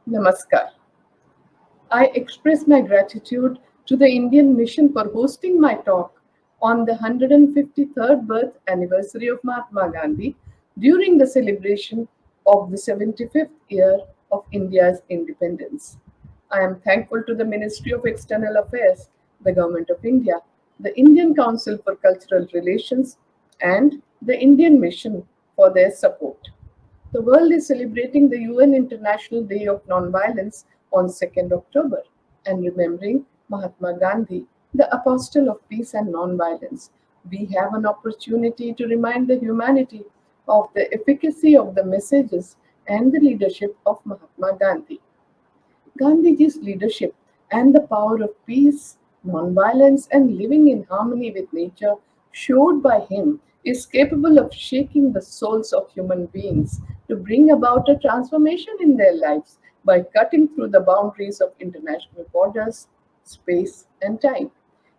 Namaskar. I express my gratitude to the Indian Mission for hosting my talk on the 153rd birth anniversary of Mahatma Gandhi during the celebration of the 75th year of India's independence. I am thankful to the Ministry of External Affairs, the Government of India, the Indian Council for Cultural Relations, and the Indian Mission for their support. The world is celebrating the UN International Day of Nonviolence on 2nd October and remembering Mahatma Gandhi, the apostle of peace and nonviolence. We have an opportunity to remind the humanity of the efficacy of the messages and the leadership of Mahatma Gandhi. Gandhiji's leadership and the power of peace, nonviolence, and living in harmony with nature, showed by him, is capable of shaking the souls of human beings to bring about a transformation in their lives by cutting through the boundaries of international borders, space, and time.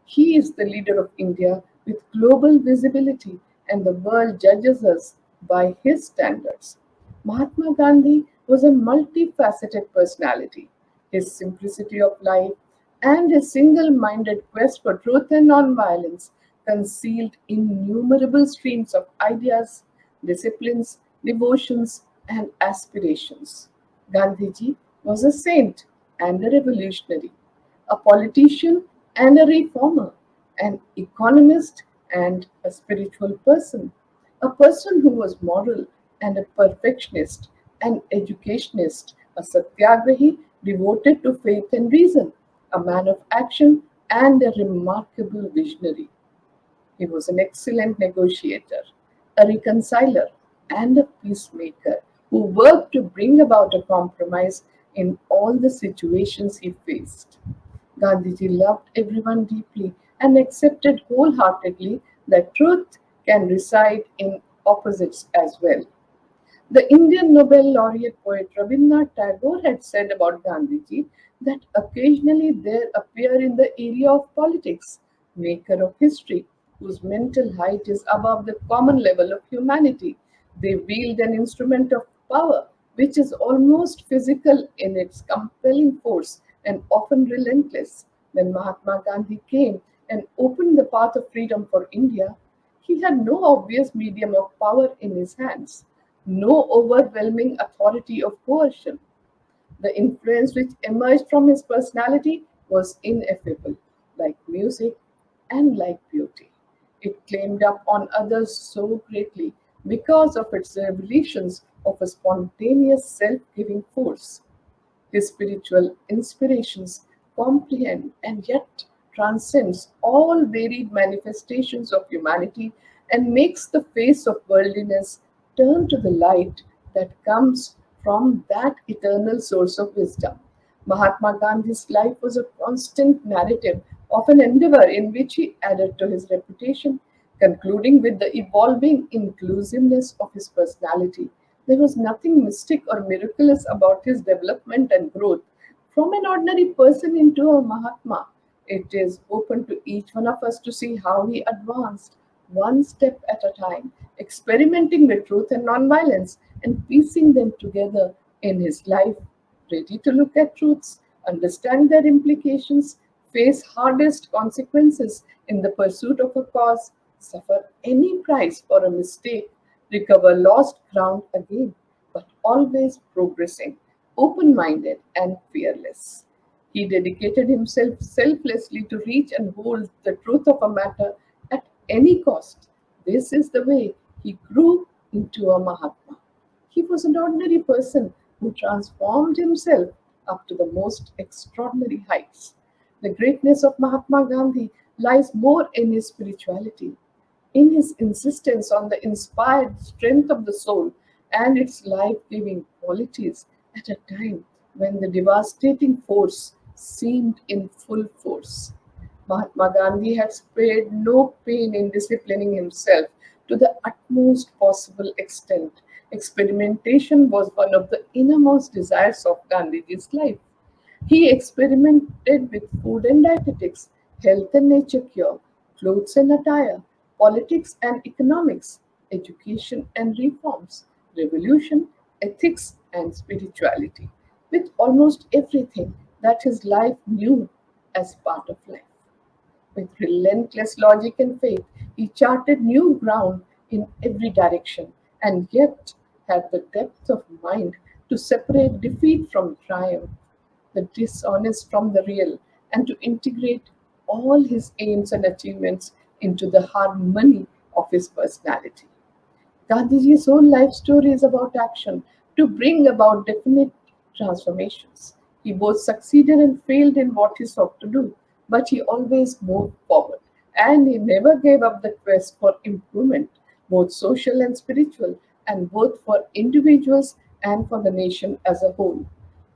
He is the leader of India with global visibility, and the world judges us by his standards. Mahatma Gandhi was a multifaceted personality. His simplicity of life and his single minded quest for truth and nonviolence concealed innumerable streams of ideas, disciplines, devotions, and aspirations. Gandhiji was a saint and a revolutionary, a politician and a reformer, an economist and a spiritual person, a person who was moral and a perfectionist, an educationist, a satyagrahi devoted to faith and reason, a man of action and a remarkable visionary. He was an excellent negotiator, a reconciler, and a peacemaker who worked to bring about a compromise in all the situations he faced. Gandhiji loved everyone deeply and accepted wholeheartedly that truth can reside in opposites as well. The Indian Nobel laureate poet Rabindranath Tagore had said about Gandhiji that occasionally there appear in the area of politics, maker of history, whose mental height is above the common level of humanity. They wield an instrument of power which is almost physical in its compelling force and often relentless. When Mahatma Gandhi came and opened the path of freedom for India, he had no obvious medium of power in his hands, no overwhelming authority of coercion. The influence which emerged from his personality was ineffable, like music and like beauty. It claimed up on others so greatly because of its revelations of a spontaneous self giving force. His spiritual inspirations comprehend and yet transcends all varied manifestations of humanity and makes the face of worldliness turn to the light that comes from that eternal source of wisdom. Mahatma Gandhi's life was a constant narrative of an endeavor in which he added to his reputation, concluding with the evolving inclusiveness of his personality. There was nothing mystic or miraculous about his development and growth. From an ordinary person into a Mahatma, it is open to each one of us to see how he advanced, one step at a time, experimenting with truth and nonviolence and piecing them together in his life, ready to look at truths, understand their implications, face hardest consequences in the pursuit of a cause, suffer any price for a mistake, recover lost ground again, but always progressing, open minded, and fearless. He dedicated himself selflessly to reach and hold the truth of a matter at any cost. This is the way he grew into a Mahatma. He was an ordinary person who transformed himself up to the most extraordinary heights. The greatness of Mahatma Gandhi lies more in his spirituality, in his insistence on the inspired strength of the soul and its life giving qualities at a time when the devastating force seemed in full force. Mahatma Gandhi had spared no pain in disciplining himself to the utmost possible extent. Experimentation was one of the innermost desires of Gandhiji's life. He experimented with food and dietetics, health and nature cure, clothes and attire, politics and economics, education and reforms, revolution, ethics, and spirituality. with almost everything that his life knew as part of life. With relentless logic and faith, he charted new ground in every direction, and yet had the depth of mind to separate defeat from triumph, the dishonest from the real, and to integrate all his aims and achievements into the harmony of his personality. Gandhiji's whole life story is about action to bring about definite transformations. He both succeeded and failed in what he sought to do, but he always moved forward and he never gave up the quest for improvement, both social and spiritual, and both for individuals and for the nation as a whole.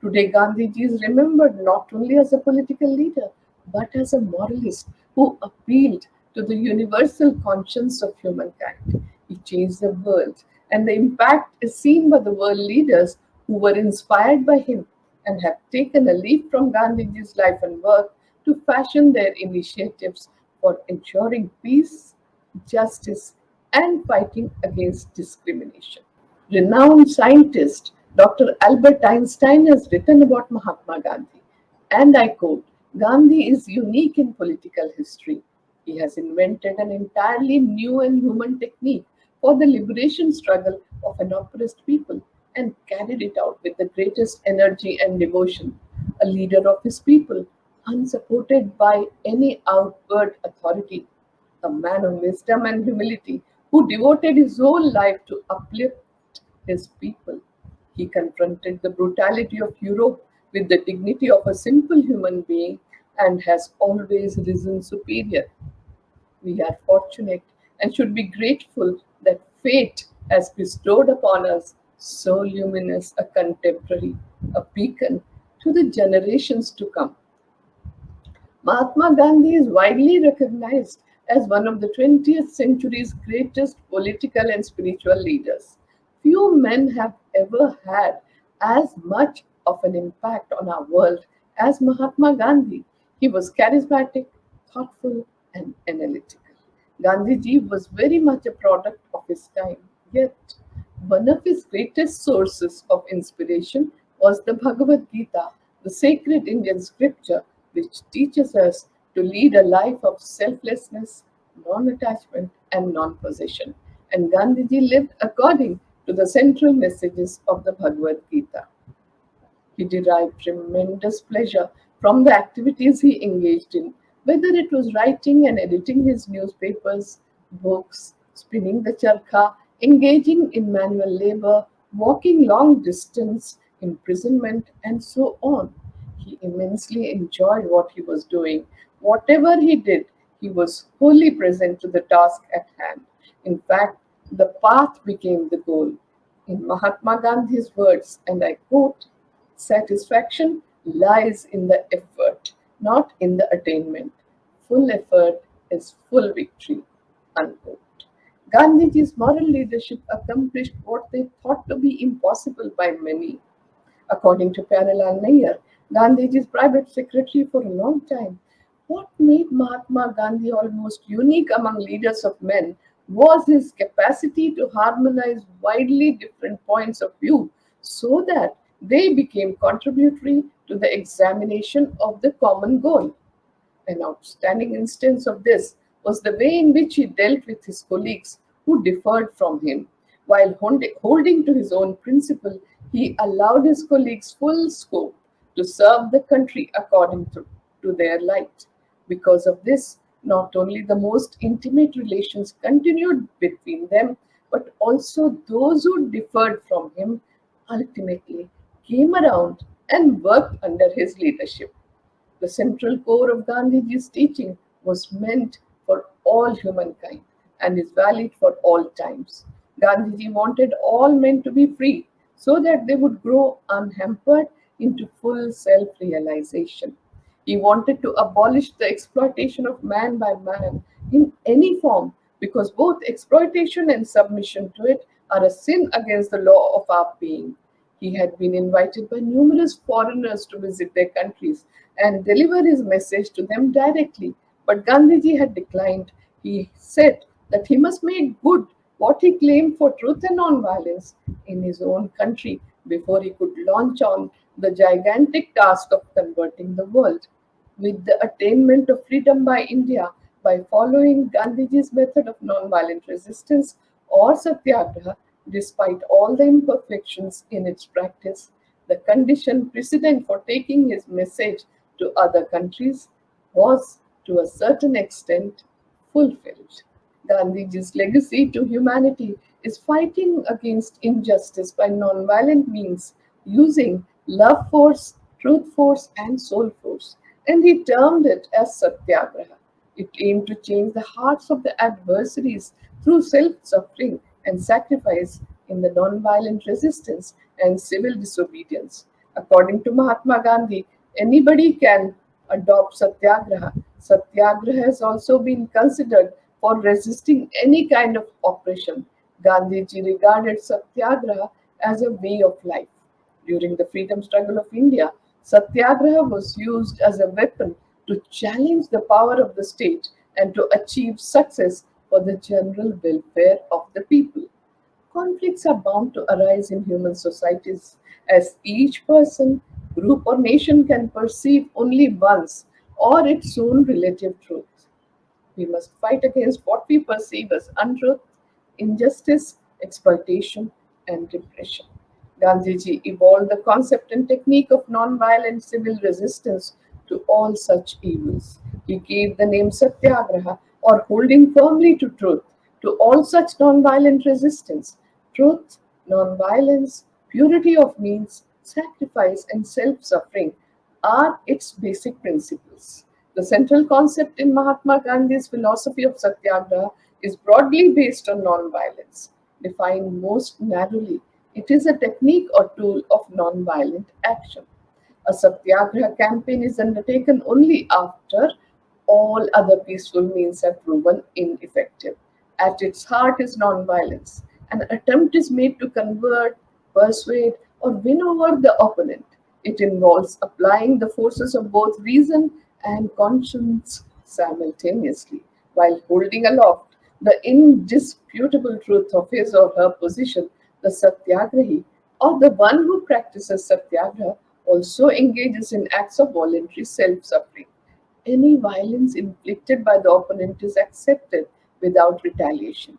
Today, Gandhiji is remembered not only as a political leader, but as a moralist who appealed to the universal conscience of humankind. He changed the world, and the impact is seen by the world leaders who were inspired by him and have taken a leaf from Gandhiji's life and work to fashion their initiatives for ensuring peace, justice, and fighting against discrimination. Renowned scientist Dr. Albert Einstein has written about Mahatma Gandhi, and I quote, Gandhi is unique in political history. He has invented an entirely new and human technique for the liberation struggle of an oppressed people and carried it out with the greatest energy and devotion. A leader of his people, unsupported by any outward authority, a man of wisdom and humility who devoted his whole life to uplift his people. He confronted the brutality of Europe with the dignity of a simple human being and has always risen superior. We are fortunate and should be grateful that fate has bestowed upon us so luminous a contemporary, a beacon to the generations to come. Mahatma Gandhi is widely recognized as one of the 20th century's greatest political and spiritual leaders. Few men have ever had as much of an impact on our world as Mahatma Gandhi. He was charismatic, thoughtful, and analytical. Gandhiji was very much a product of his time, yet one of his greatest sources of inspiration was the Bhagavad Gita, the sacred Indian scripture which teaches us to lead a life of selflessness, non attachment, and non possession. And Gandhiji lived according to the central messages of the Bhagavad Gita. He derived tremendous pleasure from the activities he engaged in, whether it was writing and editing his newspapers, books, spinning the charkha, engaging in manual labor, walking long distance, imprisonment, and so on. He immensely enjoyed what he was doing. Whatever he did, he was wholly present to the task at hand. In fact, the path became the goal. In Mahatma Gandhi's words, and I quote, satisfaction lies in the effort, not in the attainment. Full effort is full victory. Unquote. Gandhiji's moral leadership accomplished what they thought to be impossible by many. According to Pyarelal Nair, Gandhiji's private secretary for a long time, what made Mahatma Gandhi almost unique among leaders of men was his capacity to harmonize widely different points of view so that they became contributory to the examination of the common goal. An outstanding instance of this was the way in which he dealt with his colleagues who differed from him. While holding to his own principle, he allowed his colleagues full scope to serve the country according to their light. Because of this, not only the most intimate relations continued between them, but also those who differed from him ultimately came around and worked under his leadership. The central core of Gandhiji's teaching was meant for all humankind and is valid for all times. Gandhiji wanted all men to be free so that they would grow unhampered into full self realization. He wanted to abolish the exploitation of man by man in any form because both exploitation and submission to it are a sin against the law of our being. He had been invited by numerous foreigners to visit their countries and deliver his message to them directly. But Gandhiji had declined. He said that he must make good what he claimed for truth and non-violence in his own country before he could launch on the gigantic task of converting the world. With the attainment of freedom by India by following Gandhiji's method of non-violent resistance or satyagraha, despite all the imperfections in its practice, the condition precedent for taking his message to other countries was, to a certain extent, fulfilled. Gandhiji's legacy to humanity is fighting against injustice by non-violent means, using love force, truth force, and soul force, and he termed it as Satyagraha. It aimed to change the hearts of the adversaries through self suffering and sacrifice in the non-violent resistance and civil disobedience. According to Mahatma Gandhi, anybody can adopt Satyagraha. Satyagraha has also been considered for resisting any kind of oppression. Gandhiji regarded Satyagraha as a way of life. During the freedom struggle of India, Satyagraha was used as a weapon to challenge the power of the state and to achieve success for the general welfare of the people. Conflicts are bound to arise in human societies as each person, group, or nation can perceive only one's or its own relative truth. We must fight against what we perceive as untruth, injustice, exploitation, and repression. Gandhiji evolved the concept and technique of non-violent civil resistance to all such evils. He gave the name Satyagraha, or holding firmly to truth, to all such non-violent resistance. Truth, non-violence, purity of means, sacrifice, and self-suffering are its basic principles. The central concept in Mahatma Gandhi's philosophy of Satyagraha is broadly based on non-violence. Defined most narrowly, it is a technique or tool of non-violent action. A Satyagraha campaign is undertaken only after all other peaceful means have proven ineffective. At its heart is nonviolence. An attempt is made to convert, persuade, or win over the opponent. It involves applying the forces of both reason and conscience simultaneously, while holding aloft the indisputable truth of his or her position. The Satyagrahi, or the one who practices Satyagraha, also engages in acts of voluntary self suffering. Any violence inflicted by the opponent is accepted without retaliation.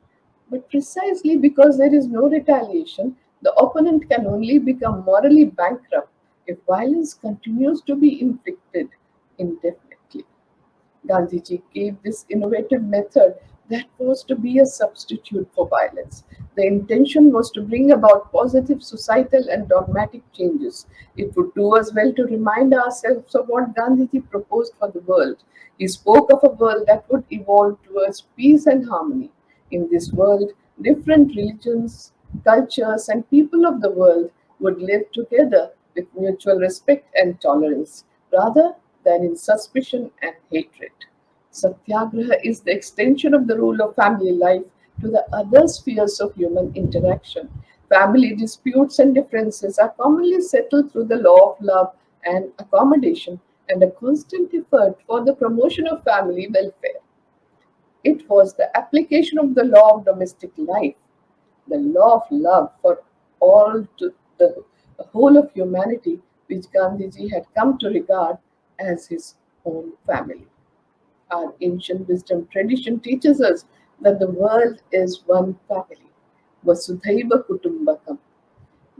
But precisely because there is no retaliation, the opponent can only become morally bankrupt if violence continues to be inflicted indefinitely. Gandhiji gave this innovative method that was to be a substitute for violence. The intention was to bring about positive societal and dogmatic changes. It would do us well to remind ourselves of what Gandhiji proposed for the world. He spoke of a world that would evolve towards peace and harmony. In this world, different religions, cultures, and people of the world would live together with mutual respect and tolerance, rather than in suspicion and hatred. Satyagraha is the extension of the rule of family life to the other spheres of human interaction. Family disputes and differences are commonly settled through the law of love and accommodation and a constant effort for the promotion of family welfare. It was the application of the law of domestic life, the law of love for all to the whole of humanity, which Gandhiji had come to regard as his own family. Our ancient wisdom tradition teaches us that the world is one family. Vasudhaiva Kutumbakam.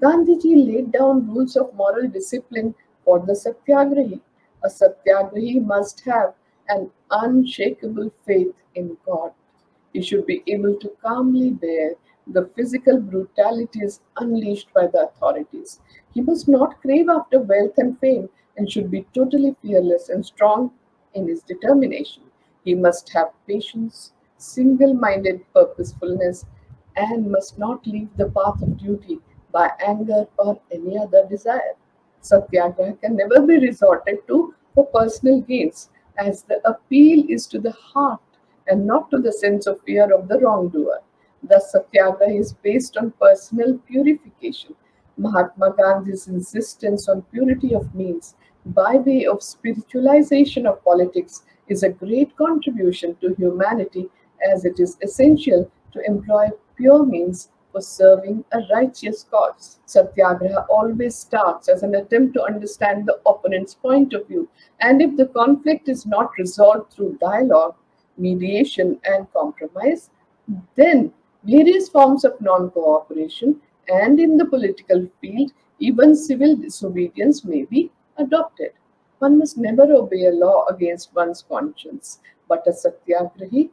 Gandhiji laid down rules of moral discipline for the Satyagrahi. A Satyagrahi must have an unshakable faith in God. He should be able to calmly bear the physical brutalities unleashed by the authorities. He must not crave after wealth and fame and should be totally fearless and strong in his determination. He must have patience, single minded purposefulness, and must not leave the path of duty by anger or any other desire. Satyagraha can never be resorted to for personal gains, as the appeal is to the heart and not to the sense of fear of the wrongdoer. Thus, Satyagraha is based on personal purification. Mahatma Gandhi's insistence on purity of means by way of spiritualization of politics is a great contribution to humanity as it is essential to employ pure means for serving a righteous cause. Satyagraha always starts as an attempt to understand the opponent's point of view, and if the conflict is not resolved through dialogue, mediation, and compromise, then various forms of non cooperation and in the political field, even civil disobedience may be adopted. One must never obey a law against one's conscience, but a satyagrahi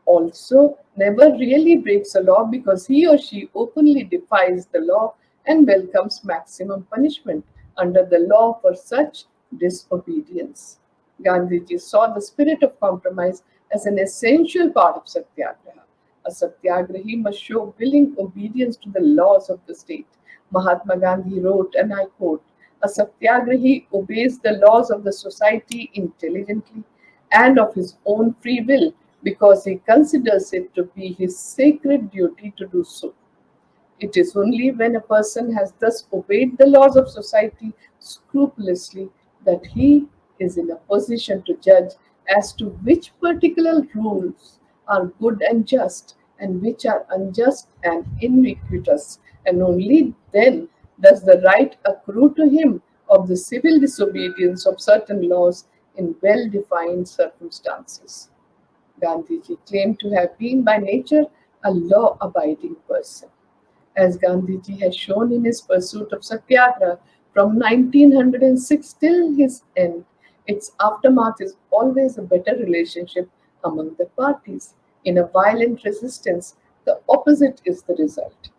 also never really breaks a law because he or she openly defies the law and welcomes maximum punishment under the law for such disobedience. Gandhiji saw the spirit of compromise as an essential part of Satyagraha. A Satyagrahi must show willing obedience to the laws of the state. Mahatma Gandhi wrote, and I quote, a Satyagrahi obeys the laws of the society intelligently and of his own free will because he considers it to be his sacred duty to do so. It is only when a person has thus obeyed the laws of society scrupulously that he is in a position to judge as to which particular rules are good and just and which are unjust and iniquitous, and only then does the right accrue to him of the civil disobedience of certain laws in well defined circumstances. Gandhiji claimed to have been by nature a law abiding person. As Gandhiji has shown in his pursuit of Satyagraha from 1906 till his end, its aftermath is always a better relationship among the parties. In a violent resistance, the opposite is the result.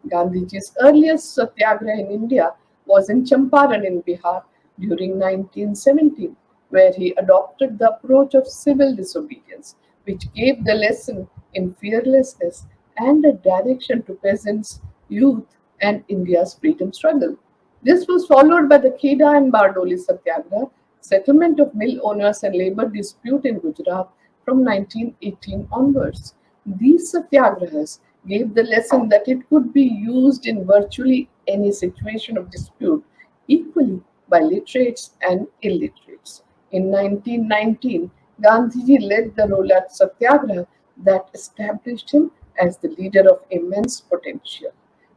Gandhiji's earliest satyagraha in India was in Champaran in Bihar during 1917, where he adopted the approach of civil disobedience, which gave the lesson in fearlessness and a direction to peasants, youth, and India's freedom struggle. This was followed by the Kheda and Bardoli Satyagraha, settlement of mill owners and labor dispute in Gujarat from 1918 onwards. These satyagrahas gave the lesson that it could be used in virtually any situation of dispute, equally by literates and illiterates. In 1919, Gandhiji led the Rolat Satyagraha that established him as the leader of immense potential.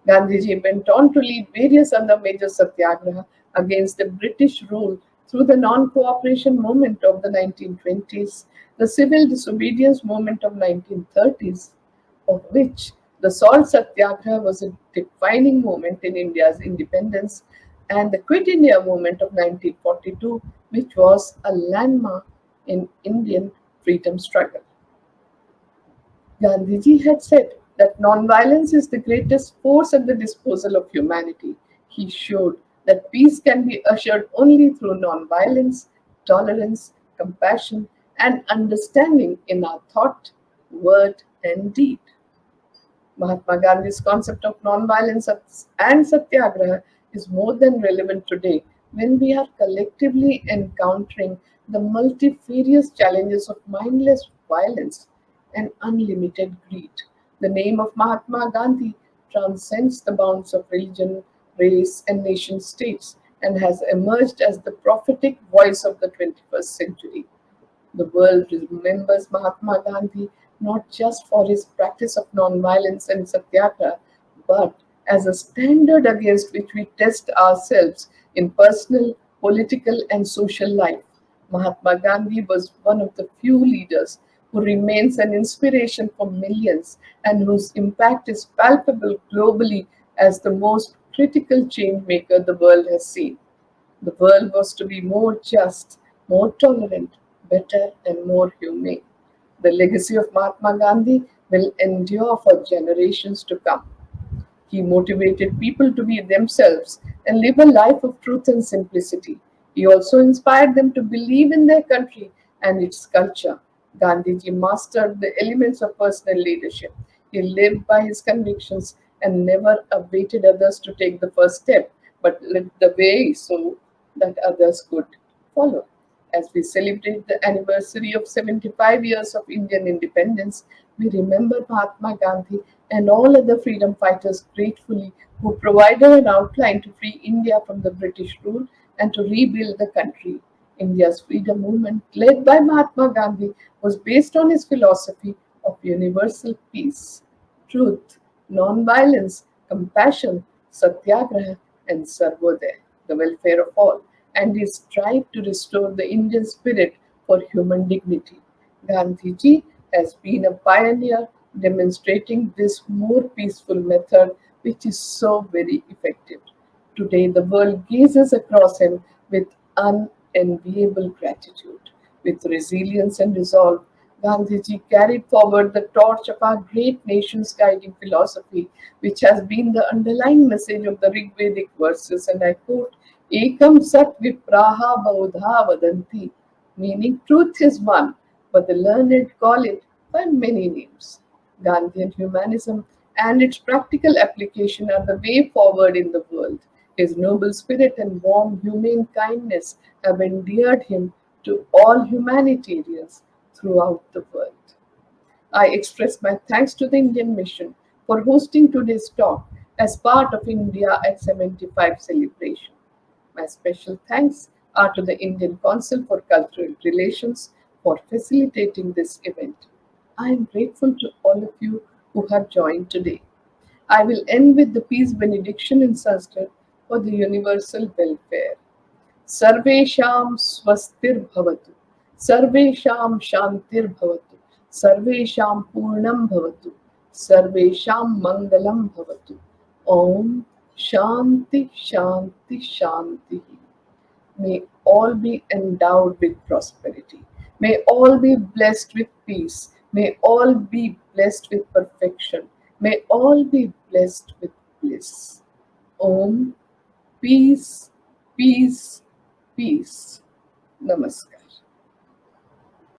Gandhiji went on to lead various other major satyagraha against the British rule through the non-cooperation movement of the 1920s, the civil disobedience movement of 1930s, of which the Salt Satyagraha was a defining moment in India's independence, and the Quit India movement of 1942, which was a landmark in Indian freedom struggle. Gandhiji had said that nonviolence is the greatest force at the disposal of humanity. He showed that peace can be assured only through nonviolence, tolerance, compassion, and understanding in our thought, word, and deed. Mahatma Gandhi's concept of nonviolence and satyagraha is more than relevant today when we are collectively encountering the multifarious challenges of mindless violence and unlimited greed. The name of Mahatma Gandhi transcends the bounds of religion, race, and nation states and has emerged as the prophetic voice of the 21st century. The world remembers Mahatma Gandhi not just for his practice of nonviolence and satyagraha, but as a standard against which we test ourselves in personal, political, and social life. Mahatma Gandhi was one of the few leaders who remains an inspiration for millions and whose impact is palpable globally as the most critical change maker the world has seen. The world was to be more just, more tolerant, better, and more humane. The legacy of Mahatma Gandhi will endure for generations to come. He motivated people to be themselves and live a life of truth and simplicity. He also inspired them to believe in their country and its culture. Gandhiji mastered the elements of personal leadership. He lived by his convictions and never awaited others to take the first step, but led the way so that others could follow. As we celebrate the anniversary of 75 years of Indian independence, we remember Mahatma Gandhi and all other freedom fighters gratefully who provided an outline to free India from the British rule and to rebuild the country. India's freedom movement, led by Mahatma Gandhi, was based on his philosophy of universal peace, truth, non-violence, compassion, Satyagraha, and Sarvodaya, the welfare of all, and he strived to restore the Indian spirit for human dignity. Gandhiji has been a pioneer demonstrating this more peaceful method, which is so very effective. Today, the world gazes across him with unenviable gratitude. With resilience and resolve, Gandhiji carried forward the torch of our great nation's guiding philosophy, which has been the underlying message of the Rigvedic verses, and I quote, Ekam Sat Vipraha Baudha Vadanti, meaning truth is one, but the learned call it by many names. Gandhian humanism and its practical application are the way forward in the world. His noble spirit and warm, humane kindness have endeared him to all humanitarians throughout the world. I express my thanks to the Indian Mission for hosting today's talk as part of India at 75 celebration. My special thanks are to the Indian Council for Cultural Relations for facilitating this event. I am grateful to all of you who have joined today. I will end with the peace benediction in Sanskrit for the universal welfare. सर्वेषां स्वस्तिर्भवतु सर्वेषां शान्तिर्भवतु सर्वेषां पूर्णं भवतु सर्वेषां मङ्गलं भवतु ॐ शान्ति शान्ति शान्तिः. May all be endowed with prosperity. May all be blessed with peace. May all be blessed with perfection. May all be blessed with bliss. Om. Peace, peace, peace. Namaskar.